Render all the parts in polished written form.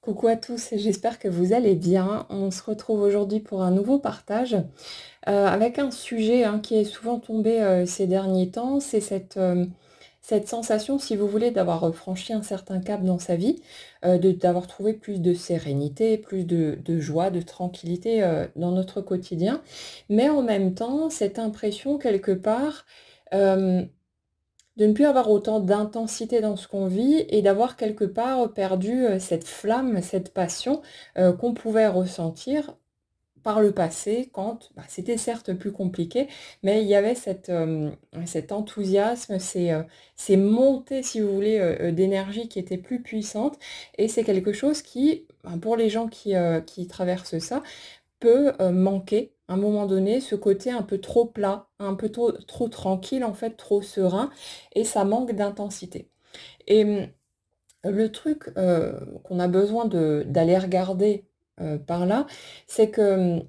Coucou à tous, j'espère que vous allez bien. On se retrouve aujourd'hui pour un nouveau partage avec un sujet qui est souvent tombé ces derniers temps. C'est cette sensation, si vous voulez, d'avoir franchi un certain cap dans sa vie, d'avoir trouvé plus de sérénité, plus de joie, de tranquillité dans notre quotidien. Mais en même temps, cette impression quelque part euh, de ne plus avoir autant d'intensité dans ce qu'on vit et d'avoir quelque part perdu cette flamme, cette passion qu'on pouvait ressentir par le passé quand c'était certes plus compliqué, mais il y avait cet enthousiasme, ces montées, si vous voulez, d'énergie qui étaient plus puissantes. Et c'est quelque chose qui, pour les gens qui traversent ça, peut manquer à un moment donné ce côté un peu trop plat, un peu trop tranquille, en fait, trop serein, et ça manque d'intensité. Et le truc qu'on a besoin d'aller regarder par là, c'est que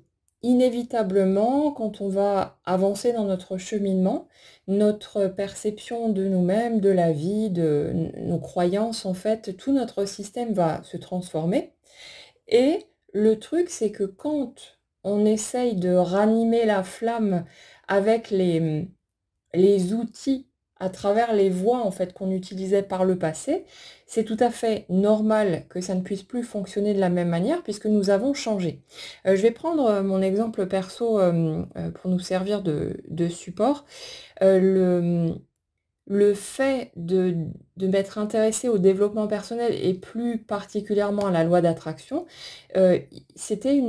inévitablement, quand on va avancer dans notre cheminement, notre perception de nous-mêmes, de la vie, de nos croyances, en fait, tout notre système va se transformer. Et le truc, c'est que quand on essaye de ranimer la flamme avec les outils à travers les voies en fait qu'on utilisait par le passé, c'est tout à fait normal que ça ne puisse plus fonctionner de la même manière puisque nous avons changé. Je vais prendre mon exemple perso pour nous servir de support. Le fait de m'être intéressée au développement personnel et plus particulièrement à la loi d'attraction, c'était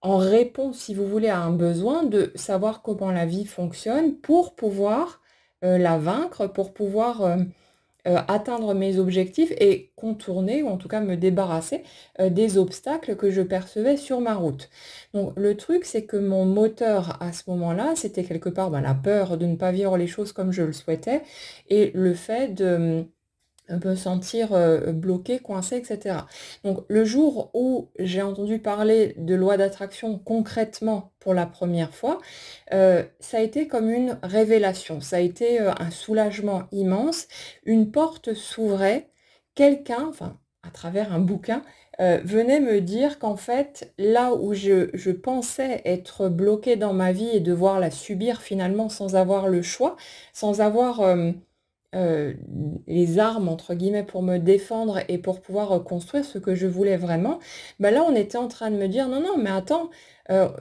en réponse, si vous voulez, à un besoin de savoir comment la vie fonctionne pour pouvoir la vaincre, pour pouvoir atteindre mes objectifs et contourner, ou en tout cas me débarrasser des obstacles que je percevais sur ma route. Donc le truc, c'est que mon moteur à ce moment-là, c'était quelque part la peur de ne pas vivre les choses comme je le souhaitais et le fait de me sentir bloquée, coincée, etc. Donc le jour où j'ai entendu parler de loi d'attraction concrètement pour la première fois, ça a été comme une révélation, ça a été un soulagement immense, une porte s'ouvrait, quelqu'un, enfin à travers un bouquin, venait me dire qu'en fait, là où je pensais être bloquée dans ma vie et devoir la subir finalement sans avoir le choix, sans avoir euh, les armes, entre guillemets, pour me défendre et pour pouvoir construire ce que je voulais vraiment, là, on était en train de me dire, non, non, mais attends,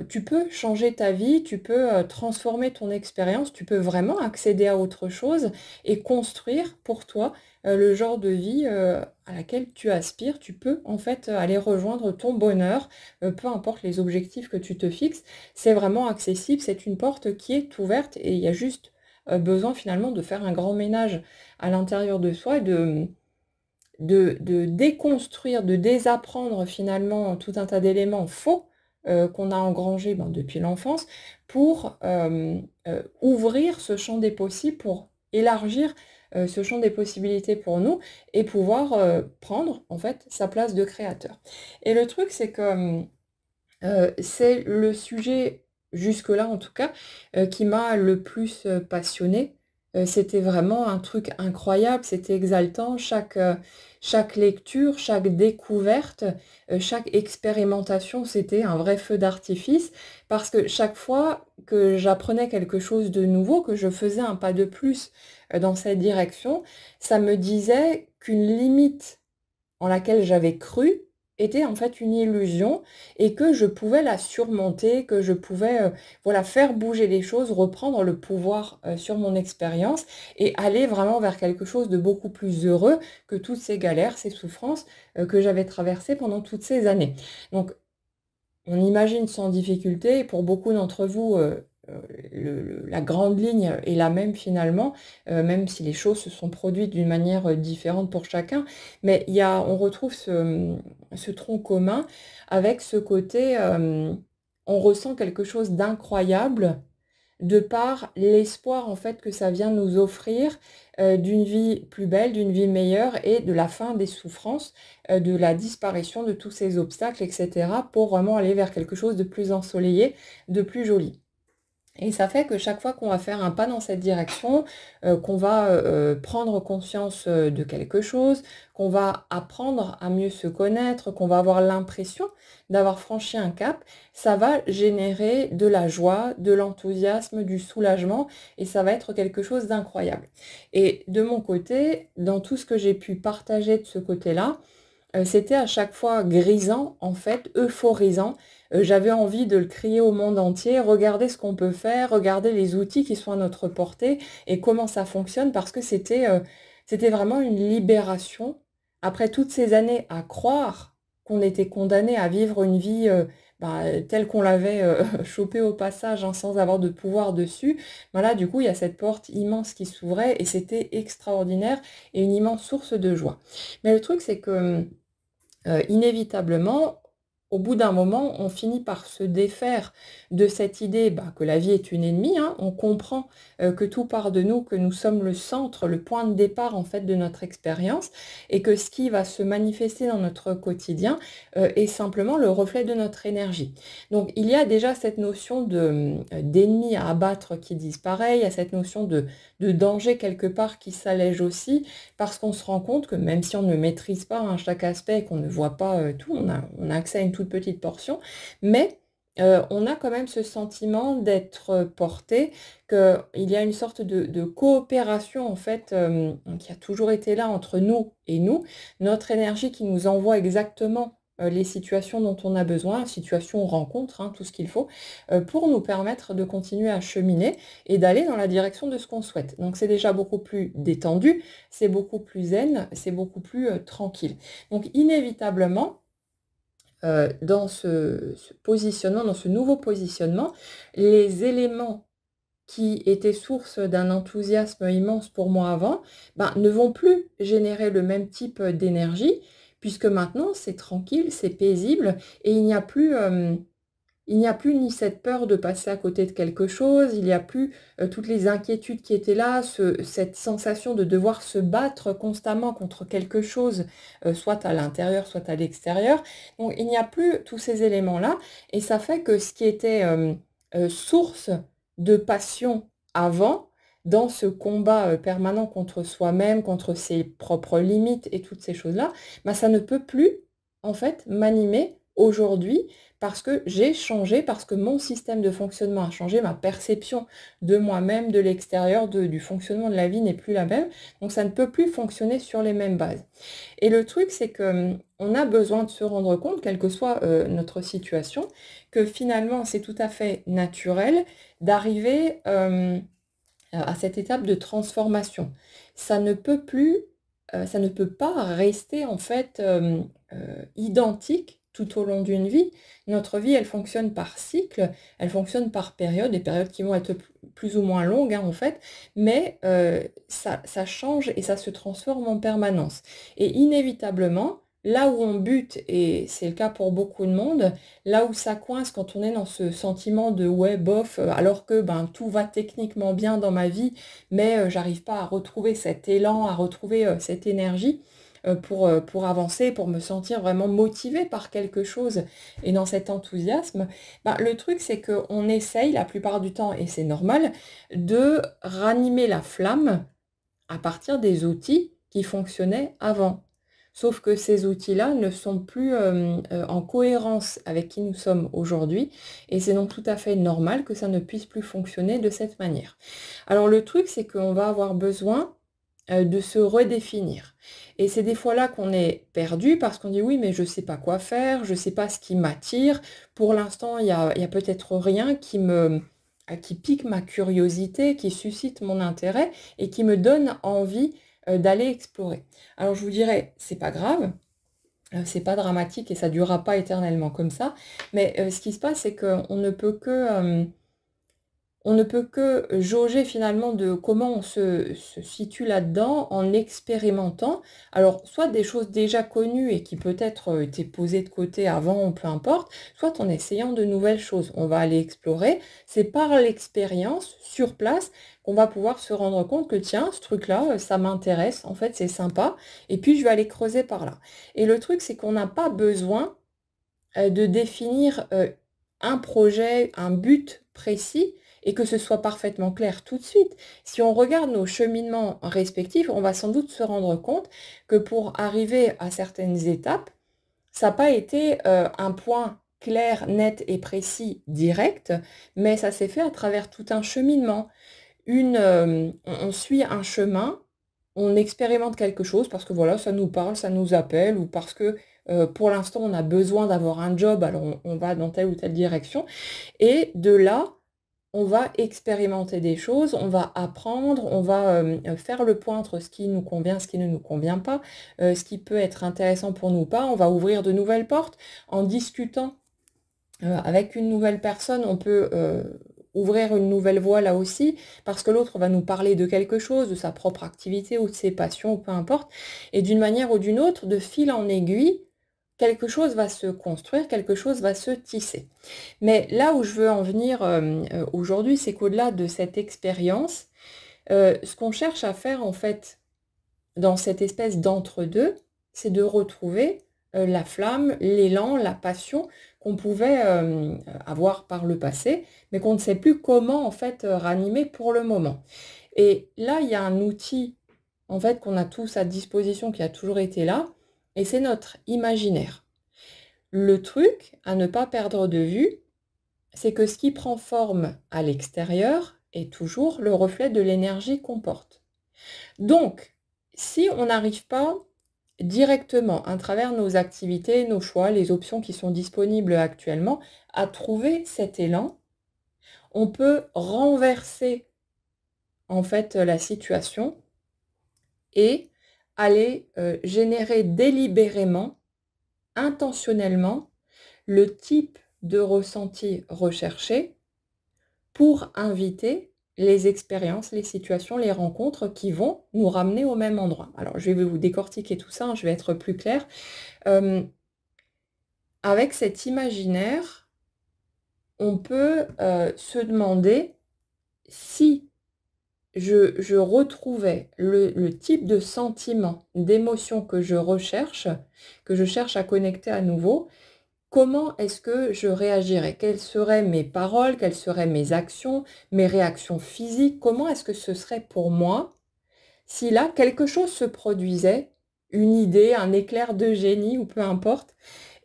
tu peux changer ta vie, tu peux transformer ton expérience, tu peux vraiment accéder à autre chose et construire pour toi le genre de vie à laquelle tu aspires. Tu peux en fait aller rejoindre ton bonheur, peu importe les objectifs que tu te fixes. C'est vraiment accessible, c'est une porte qui est ouverte et il y a juste besoin finalement de faire un grand ménage à l'intérieur de soi et de déconstruire, de désapprendre finalement tout un tas d'éléments faux qu'on a engrangés depuis l'enfance pour ouvrir ce champ des possibles, pour élargir ce champ des possibilités pour nous et pouvoir prendre en fait sa place de créateur. Et le truc, c'est que c'est le sujet, jusque-là en tout cas, qui m'a le plus passionnée. C'était vraiment un truc incroyable, c'était exaltant. Chaque lecture, chaque découverte, chaque expérimentation, c'était un vrai feu d'artifice. Parce que chaque fois que j'apprenais quelque chose de nouveau, que je faisais un pas de plus dans cette direction, ça me disait qu'une limite en laquelle j'avais cru était en fait une illusion et que je pouvais la surmonter, que je pouvais voilà, faire bouger les choses, reprendre le pouvoir sur mon expérience et aller vraiment vers quelque chose de beaucoup plus heureux que toutes ces galères, ces souffrances que j'avais traversées pendant toutes ces années. Donc on imagine sans difficulté, et pour beaucoup d'entre vous, la grande ligne est la même finalement, même si les choses se sont produites d'une manière différente pour chacun, mais on retrouve ce tronc commun avec ce côté, on ressent quelque chose d'incroyable de par l'espoir en fait que ça vient nous offrir d'une vie plus belle, d'une vie meilleure et de la fin des souffrances, de la disparition de tous ces obstacles, etc. pour vraiment aller vers quelque chose de plus ensoleillé, de plus joli. Et ça fait que chaque fois qu'on va faire un pas dans cette direction, qu'on va prendre conscience de quelque chose, qu'on va apprendre à mieux se connaître, qu'on va avoir l'impression d'avoir franchi un cap, ça va générer de la joie, de l'enthousiasme, du soulagement, et ça va être quelque chose d'incroyable. Et de mon côté, dans tout ce que j'ai pu partager de ce côté-là, c'était à chaque fois grisant, en fait, euphorisant. J'avais envie de le crier au monde entier: «Regardez ce qu'on peut faire, regardez les outils qui sont à notre portée et comment ça fonctionne», parce que c'était vraiment une libération. Après toutes ces années à croire qu'on était condamné à vivre une vie, telle qu'on l'avait, chopée au passage, hein, sans avoir de pouvoir dessus. Ben là, du coup, il y a cette porte immense qui s'ouvrait et c'était extraordinaire et une immense source de joie. Mais le truc, c'est que, inévitablement, au bout d'un moment, on finit par se défaire de cette idée, que la vie est une ennemie, hein. On comprend, que tout part de nous, que nous sommes le centre, le point de départ, en fait, de notre expérience et que ce qui va se manifester dans notre quotidien, est simplement le reflet de notre énergie. Donc il y a déjà cette notion d'ennemi à abattre qui disparaît, il y a cette notion de danger quelque part qui s'allège aussi, parce qu'on se rend compte que même si on ne maîtrise pas, hein, chaque aspect, qu'on ne voit pas, tout, on a accès à une toute petite portion, mais on a quand même ce sentiment d'être porté, qu'il y a une sorte de coopération en fait, qui a toujours été là entre nous et nous. Notre énergie qui nous envoie exactement, les situations dont on a besoin, situations, rencontres, hein, tout ce qu'il faut, pour nous permettre de continuer à cheminer et d'aller dans la direction de ce qu'on souhaite. Donc c'est déjà beaucoup plus détendu, c'est beaucoup plus zen, c'est beaucoup plus, tranquille. Donc inévitablement, dans ce positionnement, dans ce nouveau positionnement, les éléments qui étaient source d'un enthousiasme immense pour moi avant, ne vont plus générer le même type, d'énergie, puisque maintenant c'est tranquille, c'est paisible et il n'y a plus ni cette peur de passer à côté de quelque chose, il n'y a plus, toutes les inquiétudes qui étaient là, cette sensation de devoir se battre constamment contre quelque chose, soit à l'intérieur, soit à l'extérieur. Donc il n'y a plus tous ces éléments-là et ça fait que ce qui était, source de passion avant, dans ce combat, permanent contre soi-même, contre ses propres limites et toutes ces choses-là, ça ne peut plus, en fait, m'animer aujourd'hui parce que j'ai changé, parce que mon système de fonctionnement a changé, ma perception de moi-même, de l'extérieur, du fonctionnement de la vie n'est plus la même, donc ça ne peut plus fonctionner sur les mêmes bases. Et le truc, c'est que, on a besoin de se rendre compte, quelle que soit, notre situation, que finalement c'est tout à fait naturel d'arriver, à cette étape de transformation. Ça ne peut plus, ça ne peut pas rester en fait, identique tout au long d'une vie. Notre vie, elle fonctionne par cycle, elle fonctionne par période, des périodes qui vont être plus ou moins longues, hein, en fait, mais ça change et ça se transforme en permanence. Et inévitablement, là où on bute, et c'est le cas pour beaucoup de monde, là où ça coince quand on est dans ce sentiment de ouais, bof, alors que tout va techniquement bien dans ma vie, mais j'arrive pas à retrouver cet élan, à retrouver cette énergie pour avancer, pour me sentir vraiment motivée par quelque chose et dans cet enthousiasme, le truc c'est qu'on essaye la plupart du temps, et c'est normal, de ranimer la flamme à partir des outils qui fonctionnaient avant. Sauf que ces outils-là ne sont plus, en cohérence avec qui nous sommes aujourd'hui et c'est donc tout à fait normal que ça ne puisse plus fonctionner de cette manière. Alors le truc, c'est qu'on va avoir besoin, de se redéfinir et c'est des fois là qu'on est perdu parce qu'on dit: «Oui, mais je ne sais pas quoi faire, je ne sais pas ce qui m'attire. Pour l'instant, il y a peut-être rien qui pique ma curiosité, qui suscite mon intérêt et qui me donne envie, d'aller explorer». Alors je vous dirais, c'est pas grave, c'est pas dramatique et ça durera pas éternellement comme ça, mais ce qui se passe, c'est qu'on ne peut que, on ne peut que jauger finalement de comment on se situe là-dedans en expérimentant. Alors, soit des choses déjà connues et qui peut-être étaient posées de côté avant, ou peu importe, soit en essayant de nouvelles choses. On va aller explorer. C'est par l'expérience, sur place, qu'on va pouvoir se rendre compte que tiens, ce truc-là, ça m'intéresse, en fait, c'est sympa, et puis je vais aller creuser par là. Et le truc, c'est qu'on n'a pas besoin de définir un projet, un but précis et que ce soit parfaitement clair tout de suite. Si on regarde nos cheminements respectifs, on va sans doute se rendre compte que pour arriver à certaines étapes, ça n'a pas été un point clair, net et précis, direct, mais ça s'est fait à travers tout un cheminement. On suit un chemin, on expérimente quelque chose parce que voilà, ça nous parle, ça nous appelle, ou parce que pour l'instant on a besoin d'avoir un job, alors on va dans telle ou telle direction. Et de là, on va expérimenter des choses, on va apprendre, on va faire le point entre ce qui nous convient, ce qui ne nous convient pas, ce qui peut être intéressant pour nous ou pas. On va ouvrir de nouvelles portes. En discutant avec une nouvelle personne, on peut ouvrir une nouvelle voie là aussi, parce que l'autre va nous parler de quelque chose, de sa propre activité ou de ses passions, ou peu importe. Et d'une manière ou d'une autre, de fil en aiguille, quelque chose va se construire, quelque chose va se tisser. Mais là où je veux en venir aujourd'hui, c'est qu'au-delà de cette expérience, ce qu'on cherche à faire en fait dans cette espèce d'entre-deux, c'est de retrouver la flamme, l'élan, la passion qu'on pouvait avoir par le passé, mais qu'on ne sait plus comment en fait ranimer pour le moment. Et là, il y a un outil en fait qu'on a tous à disposition, qui a toujours été là, et c'est notre imaginaire. Le truc à ne pas perdre de vue, c'est que ce qui prend forme à l'extérieur est toujours le reflet de l'énergie qu'on porte. Donc, si on n'arrive pas directement, à travers nos activités, nos choix, les options qui sont disponibles actuellement, à trouver cet élan, on peut renverser en fait la situation et aller générer délibérément, intentionnellement, le type de ressenti recherché pour inviter les expériences, les situations, les rencontres qui vont nous ramener au même endroit. Alors, je vais vous décortiquer tout ça, hein, je vais être plus claire. Avec cet imaginaire, on peut se demander si je retrouvais le type de sentiment, d'émotion que je cherche à connecter à nouveau. Comment est-ce que je réagirais? Quelles seraient mes paroles? Quelles seraient mes actions? Mes réactions physiques? Comment est-ce que ce serait pour moi si là, quelque chose se produisait, une idée, un éclair de génie ou peu importe,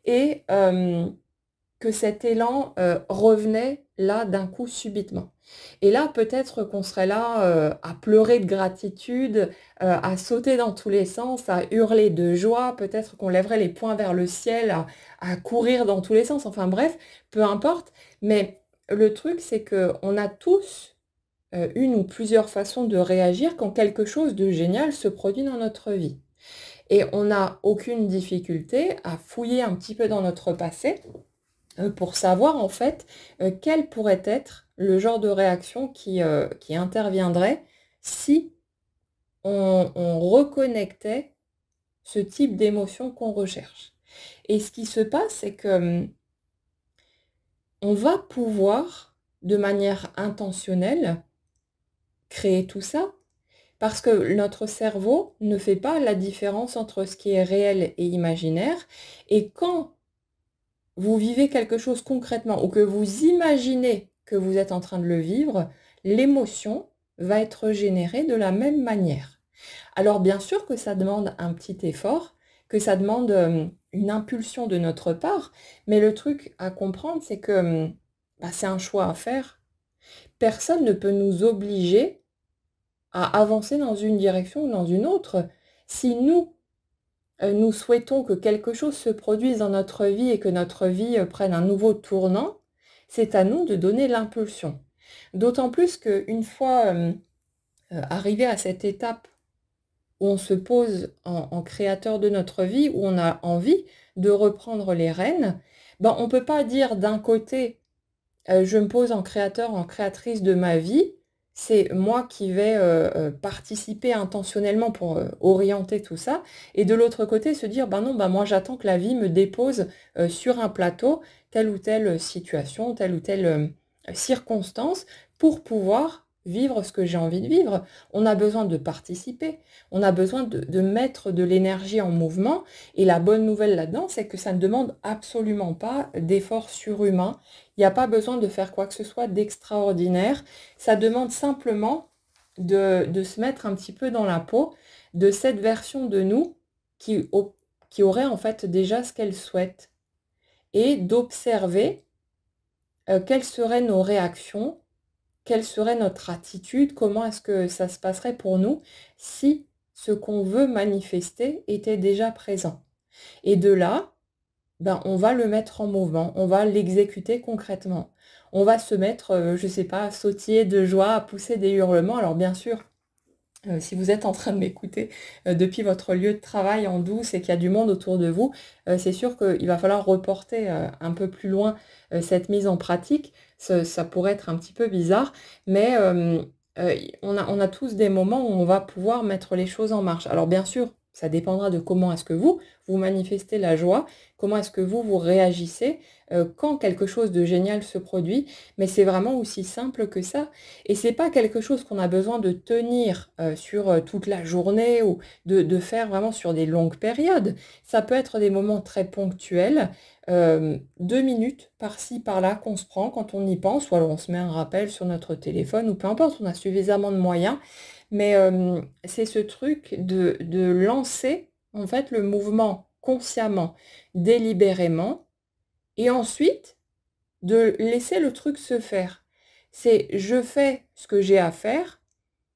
et que cet élan revenait là d'un coup subitement? Et là, peut-être qu'on serait là à pleurer de gratitude, à sauter dans tous les sens, à hurler de joie, peut-être qu'on lèverait les poings vers le ciel, à courir dans tous les sens, enfin bref, peu importe. Mais le truc, c'est qu'on a tous une ou plusieurs façons de réagir quand quelque chose de génial se produit dans notre vie. Et on n'a aucune difficulté à fouiller un petit peu dans notre passé pour savoir en fait quel pourrait être le genre de réaction qui interviendrait si on reconnectait ce type d'émotion qu'on recherche. Et ce qui se passe, c'est que on va pouvoir, de manière intentionnelle, créer tout ça, parce que notre cerveau ne fait pas la différence entre ce qui est réel et imaginaire. Et quand vous vivez quelque chose concrètement ou que vous imaginez que vous êtes en train de le vivre, l'émotion va être générée de la même manière. Alors bien sûr que ça demande un petit effort, que ça demande une impulsion de notre part, mais le truc à comprendre, c'est que c'est un choix à faire. Personne ne peut nous obliger à avancer dans une direction ou dans une autre. Si nous souhaitons que quelque chose se produise dans notre vie et que notre vie prenne un nouveau tournant, c'est à nous de donner l'impulsion. D'autant plus qu'une fois arrivé à cette étape où on se pose en créateur de notre vie, où on a envie de reprendre les rênes, on ne peut pas dire d'un côté, je me pose en créateur, en créatrice de ma vie, c'est moi qui vais participer intentionnellement pour orienter tout ça, et de l'autre côté se dire, non, moi j'attends que la vie me dépose sur un plateau telle ou telle situation, telle ou telle circonstance, pour pouvoir vivre ce que j'ai envie de vivre. On a besoin de participer, on a besoin de mettre de l'énergie en mouvement. Et la bonne nouvelle là-dedans, c'est que ça ne demande absolument pas d'efforts surhumains. Il n'y a pas besoin de faire quoi que ce soit d'extraordinaire. Ça demande simplement de se mettre un petit peu dans la peau de cette version de nous qui aurait en fait déjà ce qu'elle souhaite et d'observer quelles seraient nos réactions, quelle serait notre attitude, comment est-ce que ça se passerait pour nous si ce qu'on veut manifester était déjà présent. Et de là, ben, on va le mettre en mouvement, on va l'exécuter concrètement. On va se mettre, je ne sais pas, à sautiller de joie, à pousser des hurlements. Alors bien sûr, si vous êtes en train de m'écouter depuis votre lieu de travail en douce et qu'il y a du monde autour de vous, c'est sûr qu'il va falloir reporter un peu plus loin cette mise en pratique. Ça pourrait être un petit peu bizarre, mais on a tous des moments où on va pouvoir mettre les choses en marche. Alors bien sûr, ça dépendra de comment est-ce que vous manifestez la joie, comment est-ce que vous réagissez quand quelque chose de génial se produit, mais c'est vraiment aussi simple que ça. Et c'est pas quelque chose qu'on a besoin de tenir sur toute la journée ou de faire vraiment sur des longues périodes. Ça peut être des moments très ponctuels, 2 minutes par-ci, par-là qu'on se prend quand on y pense, ou alors on se met un rappel sur notre téléphone, ou peu importe, on a suffisamment de moyens. Mais c'est ce truc de lancer en fait le mouvement consciemment, délibérément, et ensuite de laisser le truc se faire. C'est je fais ce que j'ai à faire,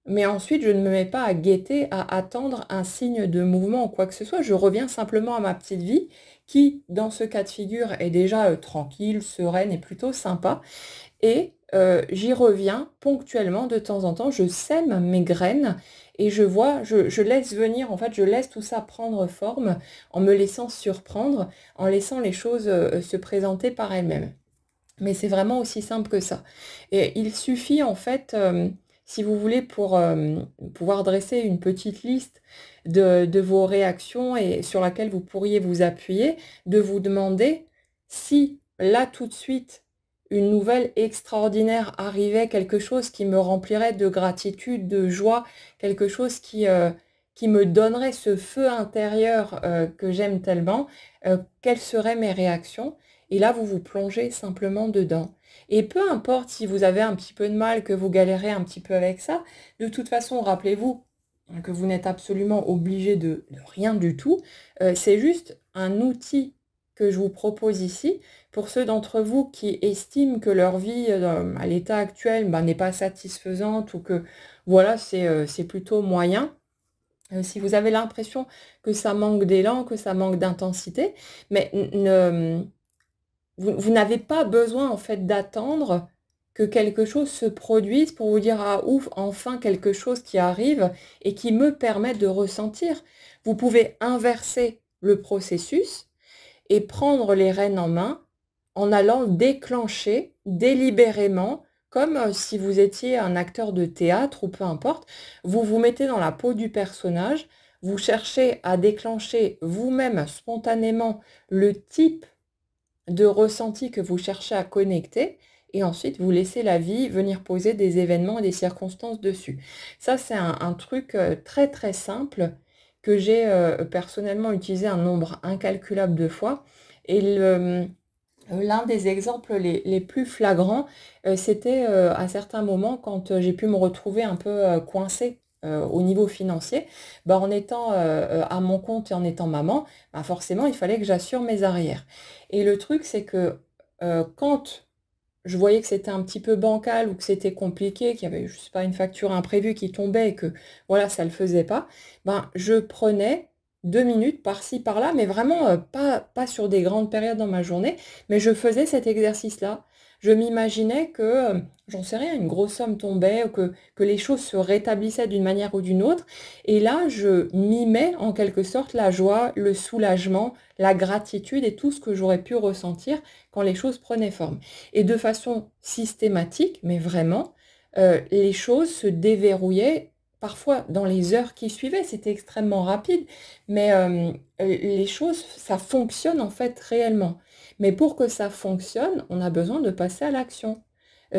mais ensuite je ne me mets pas à guetter, à attendre un signe de mouvement ou quoi que ce soit. Je reviens simplement à ma petite vie qui, dans ce cas de figure, est déjà tranquille, sereine et plutôt sympa. Et j'y reviens ponctuellement de temps en temps. Je sème mes graines et je laisse venir, en fait, je laisse tout ça prendre forme en me laissant surprendre, en laissant les choses se présenter par elles-mêmes. Mais c'est vraiment aussi simple que ça. Et il suffit en fait, si vous voulez, pour pouvoir dresser une petite liste de vos réactions et sur laquelle vous pourriez vous appuyer, de vous demander si là tout de suite une nouvelle extraordinaire arrivait, quelque chose qui me remplirait de gratitude, de joie, quelque chose qui me donnerait ce feu intérieur que j'aime tellement, quelles seraient mes réactions? Et là, vous vous plongez simplement dedans. Et peu importe si vous avez un petit peu de mal, que vous galérez un petit peu avec ça, de toute façon, rappelez-vous que vous n'êtes absolument obligé de rien du tout. C'est juste un outil que je vous propose ici pour ceux d'entre vous qui estiment que leur vie à l'état actuel n'est pas satisfaisante ou que voilà, c'est plutôt moyen. Si vous avez l'impression que ça manque d'élan, que ça manque d'intensité, mais vous n'avez pas besoin en fait d'attendre que quelque chose se produise pour vous dire ah ouf, enfin quelque chose qui arrive et qui me permet de ressentir. Vous pouvez inverser le processus et prendre les rênes en main en allant déclencher délibérément, comme si vous étiez un acteur de théâtre ou peu importe, vous vous mettez dans la peau du personnage, vous cherchez à déclencher vous-même spontanément le type de ressenti que vous cherchez à connecter et ensuite vous laissez la vie venir poser des événements et des circonstances dessus. Ça, c'est un truc très très simple que j'ai personnellement utilisé un nombre incalculable de fois. Et l'un des exemples les plus flagrants, c'était à certains moments quand j'ai pu me retrouver un peu coincée au niveau financier, en étant à mon compte et en étant maman, forcément il fallait que j'assure mes arrières. Et le truc c'est que quand je voyais que c'était un petit peu bancal ou que c'était compliqué, qu'il y avait, je sais pas, une facture imprévue qui tombait et que voilà, ça le faisait pas, je prenais 2 minutes par-ci, par-là, mais vraiment pas sur des grandes périodes dans ma journée, mais je faisais cet exercice-là. Je m'imaginais que, j'en sais rien, une grosse somme tombait ou que les choses se rétablissaient d'une manière ou d'une autre. Et là, je mimais en quelque sorte la joie, le soulagement, la gratitude et tout ce que j'aurais pu ressentir quand les choses prenaient forme. Et de façon systématique, mais vraiment, les choses se déverrouillaient parfois dans les heures qui suivaient, c'était extrêmement rapide, mais les choses, ça fonctionne en fait réellement. Mais pour que ça fonctionne, on a besoin de passer à l'action.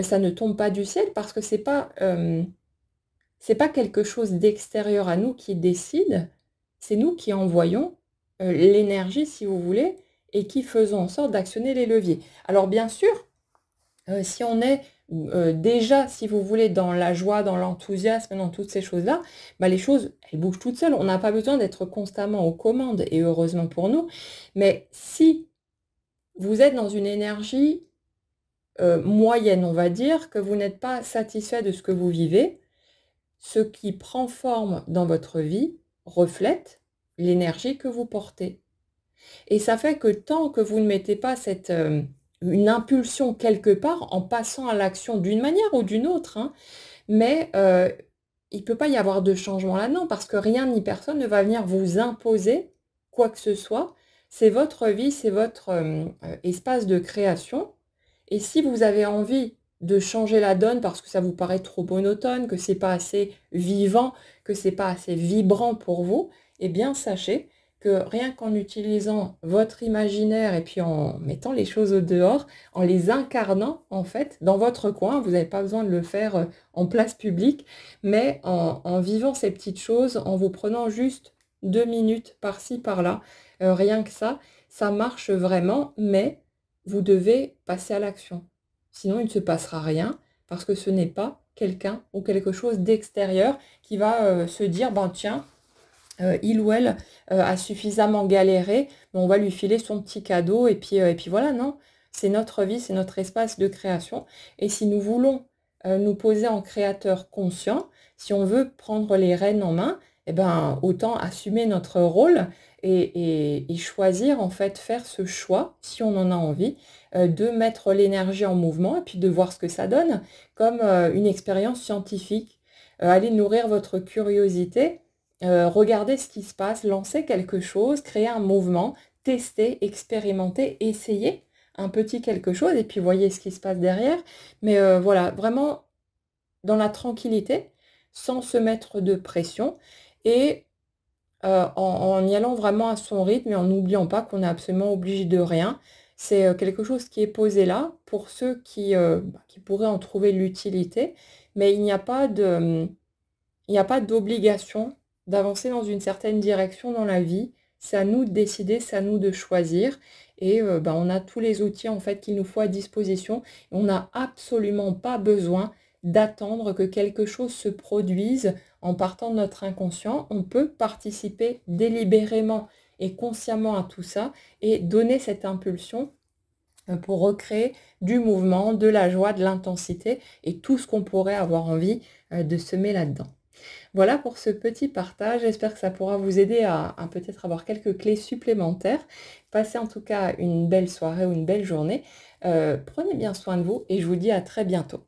ça ne tombe pas du ciel parce que c'est pas quelque chose d'extérieur à nous qui décide, c'est nous qui envoyons, l'énergie si vous voulez et qui faisons en sorte d'actionner les leviers. Alors bien sûr, si on est, déjà, si vous voulez, dans la joie, dans l'enthousiasme, dans toutes ces choses-là, bah, les choses, elles bougent toutes seules. On n'a pas besoin d'être constamment aux commandes et heureusement pour nous. Mais si vous êtes dans une énergie, moyenne, on va dire, que vous n'êtes pas satisfait de ce que vous vivez, ce qui prend forme dans votre vie reflète l'énergie que vous portez. Et ça fait que tant que vous ne mettez pas cette, une impulsion quelque part en passant à l'action d'une manière ou d'une autre, hein, mais il ne peut pas y avoir de changement là-dedans parce que rien ni personne ne va venir vous imposer quoi que ce soit. C'est votre vie, c'est votre, espace de création et si vous avez envie de changer la donne parce que ça vous paraît trop monotone, que c'est pas assez vivant, que c'est pas assez vibrant pour vous, eh bien sachez que rien qu'en utilisant votre imaginaire et puis en mettant les choses au dehors, en les incarnant en fait dans votre coin, vous n'avez pas besoin de le faire en place publique, mais en vivant ces petites choses, en vous prenant juste 2 minutes par-ci, par-là, rien que ça marche vraiment, mais vous devez passer à l'action. Sinon, il ne se passera rien parce que ce n'est pas quelqu'un ou quelque chose d'extérieur qui va se dire, ben tiens, il ou elle a suffisamment galéré, on va lui filer son petit cadeau et puis voilà, non. C'est notre vie, c'est notre espace de création. Et si nous voulons nous poser en créateur conscient, si on veut prendre les rênes en main, eh ben, autant assumer notre rôle et choisir, en fait, faire ce choix, si on en a envie, de mettre l'énergie en mouvement et puis de voir ce que ça donne, comme une expérience scientifique. Allez nourrir votre curiosité. Regardez ce qui se passe, lancez quelque chose, créez un mouvement, testez, expérimentez, essayez un petit quelque chose et puis voyez ce qui se passe derrière. Mais voilà, vraiment dans la tranquillité, sans se mettre de pression et en y allant vraiment à son rythme et en n'oubliant pas qu'on est absolument obligé de rien. C'est quelque chose qui est posé là pour ceux qui pourraient en trouver l'utilité, mais il n'y a pas d'obligation d'avancer dans une certaine direction dans la vie. C'est à nous de décider, c'est à nous de choisir. Et bah, on a tous les outils en fait qu'il nous faut à disposition. On n'a absolument pas besoin d'attendre que quelque chose se produise en partant de notre inconscient. On peut participer délibérément et consciemment à tout ça et donner cette impulsion pour recréer du mouvement, de la joie, de l'intensité et tout ce qu'on pourrait avoir envie de semer là-dedans. Voilà pour ce petit partage. J'espère que ça pourra vous aider à peut-être avoir quelques clés supplémentaires. Passez en tout cas une belle soirée ou une belle journée. Prenez bien soin de vous et je vous dis à très bientôt.